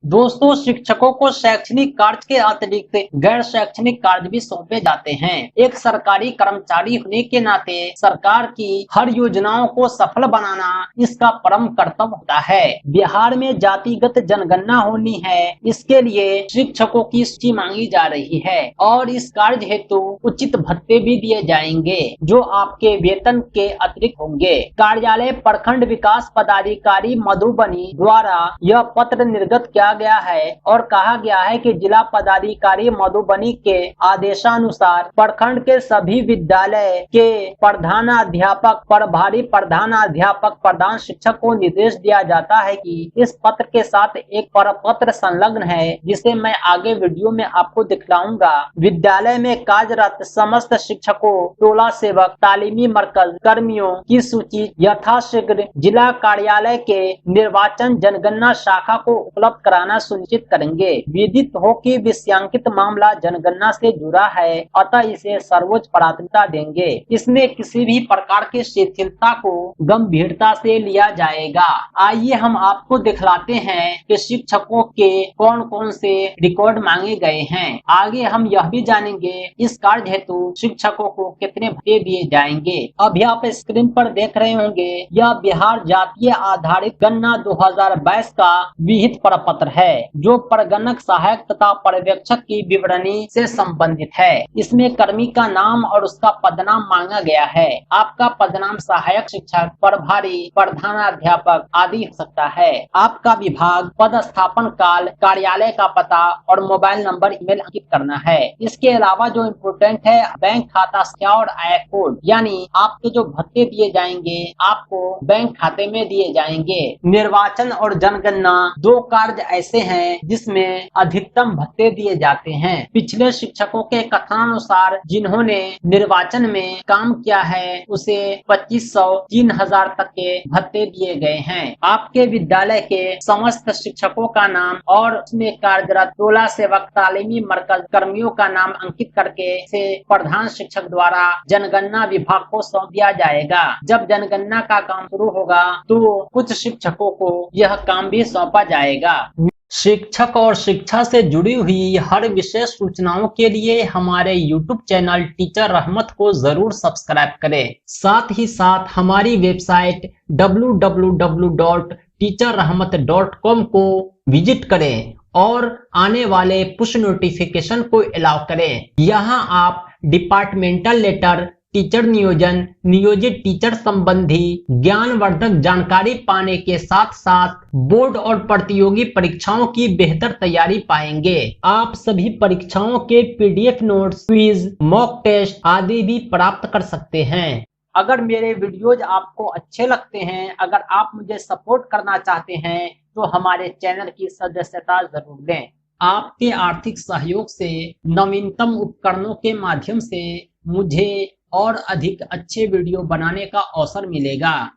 दोस्तों, शिक्षकों को शैक्षणिक कार्य के अतिरिक्त गैर शैक्षणिक कार्य भी सौंपे जाते हैं। एक सरकारी कर्मचारी होने के नाते सरकार की हर योजनाओं को सफल बनाना इसका परम कर्तव्य होता है। बिहार में जातिगत जनगणना होनी है, इसके लिए शिक्षकों की सूची मांगी जा रही है और इस कार्य हेतु उचित भत्ते भी दिए जाएंगे, जो आपके वेतन के अतिरिक्त होंगे। कार्यालय प्रखंड विकास पदाधिकारी मधुबनी द्वारा यह पत्र निर्गत किया गया है और कहा गया है कि जिला पदाधिकारी मधुबनी के आदेशानुसार प्रखंड के सभी विद्यालय के प्रधानाध्यापक, प्रभारी प्रधानाध्यापक, प्रधान शिक्षक को निर्देश दिया जाता है कि इस पत्र के साथ एक प्रपत्र संलग्न है, जिसे मैं आगे वीडियो में आपको दिखलाऊंगा। विद्यालय में कार्यरत समस्त शिक्षकों, टोला सेवक, तालीमी मरकज कर्मियों की सूची यथाशीघ्र जिला कार्यालय के निर्वाचन जनगणना शाखा को उपलब्ध कराना सुनिश्चित करेंगे। विदित हो कि विषयांकित मामला जनगणना से जुड़ा है, अतः इसे सर्वोच्च प्राथमिकता देंगे। इसमें किसी भी प्रकार की शिथिलता को गंभीरता से लिया जाएगा। आइए हम आपको दिखलाते हैं कि शिक्षकों के कौन कौन से रिकॉर्ड मांगे गए हैं। आगे हम यह भी जानेंगे इस कार्य हेतु शिक्षकों को कितने भत्ते दिए जाएंगे। अभी आप स्क्रीन पर देख रहे होंगे, यह बिहार जातीय आधारित गणना 2022 का विहित प्रपत्र है, जो प्रगणक, सहायक तथा पर्यवेक्षक की विवरणी से संबंधित है। इसमें कर्मी का नाम और उसका पदनाम मांगा गया है। आपका पदनाम सहायक शिक्षक, प्रभारी, प्रधानाध्यापक आदि हो सकता है। आपका विभाग, पदस्थापन काल, कार्यालय का पता और मोबाइल नंबर, ईमेल अंकित करना है। इसके अलावा जो इम्पोर्टेंट है, बैंक खाता संख्या और आय कोड, यानी आपके जो भत्ते दिए जाएंगे आपको बैंक खाते में दिए जाएंगे। निर्वाचन और जनगणना दो कार्य ऐसे हैं जिसमें अधिकतम भत्ते दिए जाते हैं। पिछले शिक्षकों के कथनानुसार जिन्होंने निर्वाचन में काम किया है, उसे 2500 3000 तक के भत्ते दिए गए हैं। आपके विद्यालय के समस्त शिक्षकों का नाम और उसमें कार्यरत टोला सेवक, तालीमी मरकज कर्मियों का नाम अंकित करके से प्रधान शिक्षक द्वारा जनगणना विभाग को सौंप दिया जाएगा। जब जनगणना का काम शुरू होगा तो कुछ शिक्षकों को यह काम भी सौंपा जाएगा। शिक्षक और शिक्षा से जुड़ी हुई हर विशेष सूचनाओं के लिए हमारे YouTube चैनल टीचर रहमत को जरूर सब्सक्राइब करें। साथ ही साथ हमारी वेबसाइट www.teacherrahmat.com को विजिट करें और आने वाले पुश नोटिफिकेशन को अलाउ करें। यहाँ आप डिपार्टमेंटल लेटर, टीचर नियोजन, नियोजित टीचर संबंधी ज्ञानवर्धक जानकारी पाने के साथ साथ बोर्ड और प्रतियोगी परीक्षाओं की बेहतर तैयारी पाएंगे। आप सभी परीक्षाओं के PDF notes, quiz, mock test आदि भी प्राप्त कर सकते हैं। अगर मेरे वीडियोज आपको अच्छे लगते हैं, अगर आप मुझे सपोर्ट करना चाहते हैं, तो हमारे चैनल की सदस्यता जरूर लें। आपके आर्थिक सहयोग से नवीनतम उपकरणों के माध्यम से मुझे और अधिक अच्छे वीडियो बनाने का अवसर मिलेगा।